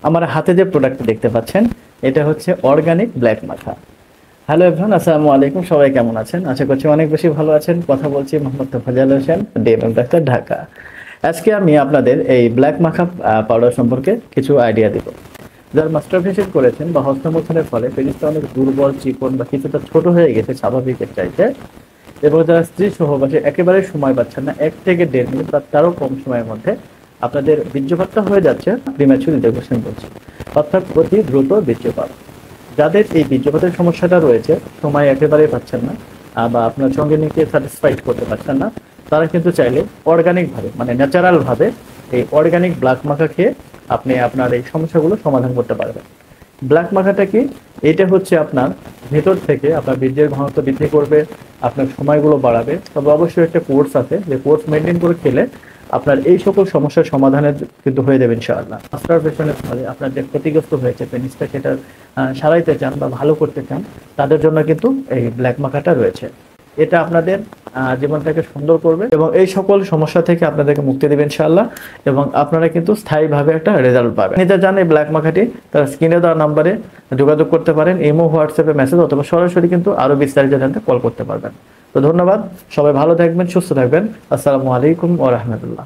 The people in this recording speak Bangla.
আমার হাতে যে প্রোডাক্টটা দেখতে পাচ্ছেন এটা হচ্ছে অর্গানিক ব্ল্যাক মাখা। হ্যালো এভরিওয়ান, আসসালামু আলাইকুম। সবাই কেমন আছেন? আশা করছি অনেক বেশি ভালো আছেন। কথা বলছি মোহাম্মদ তোফাজ্জল হোসেন, ডিএমএম ডাক্তার, ঢাকা। আজকে আমি আপনাদের এই ব্ল্যাক মাখা পাউডার সম্পর্কে কিছু আইডিয়া দিব। যারা মাস্টারবেশন করেছেন বা হস্তমৈথুনের ফলে পেনিসটা অনেক দুর্বল, চিকন বা কিছুটা ছোট হয়ে গেছে স্বাভাবিকের চাইতে, এবং যারা স্ত্রী সহবাসে একেবারে সময় পাচ্ছেন না, 1 থেকে 1.5 মিনিট বা তারও কম সময়ের মধ্যে আপনাদের বীর্যপাতটা হয়ে যাচ্ছে, প্রিম্যাচুর ইজাকুলেশন বলছে, অর্থাৎ অতি দ্রুত বীর্যপাত। যাদের এই বীর্যপাতের সমস্যাটা রয়েছে, সময় একেবারেই পাচ্ছেন না বা আপনার সঙ্গিনীকে স্যাটিসফাইড করতে পারছেন না, তারা কিন্তু চাইলে অর্গানিকভাবে মানে ন্যাচারালভাবে এই অর্গানিক ব্ল্যাক মাখা খেয়ে আপনি আপনার এই সমস্যাগুলো সমাধান করতে পারবেন। ব্ল্যাক মাখাটা কি? এটা হচ্ছে আপনার ভেতর থেকে আপনার বীর্যের ঘনত্ব বৃদ্ধি করবে, আপনার সময়গুলো বাড়াবে। তবে অবশ্যই একটা কোর্স আছে, যে কোর্স মেনটেন করে খেলে আপনার এই সকল সমস্যার সমাধানের কিন্তু হয়ে যাবে ইনশাআল্লাহ। মাস্টারবেশনের ফলে আপনার যে ক্ষতিগ্রস্ত হয়েছে পেনিসটা, সেটা সারাইতে চান বা ভালো করতে চান, তাদের জন্য কিন্তু এই ব্ল্যাক মাখাটা রয়েছে। এটা আপনাদের জীবনটাকে সুন্দর করবে এবং এই সকল সমস্যা থেকে আপনাদেরকে মুক্তি দেবে ইনশাআল্লাহ, এবং আপনারা কিন্তু স্থায়ীভাবে একটা রেজাল্ট পাবেন। এটা জানেন এই ব্ল্যাক মাখাটি, তার স্ক্রিনে দেওয়া নাম্বারে যোগাযোগ করতে পারেন, ইমো, হোয়াটসঅ্যাপে মেসেজ অথবা সরাসরি কিন্তু আরো বিস্তারিত জানতে কল করতে পারবেন। তো ধন্যবাদ, সবাই ভালো থাকবেন, সুস্থ থাকবেন। আসসালামু আলাইকুম ওয়া রাহমাতুল্লাহ।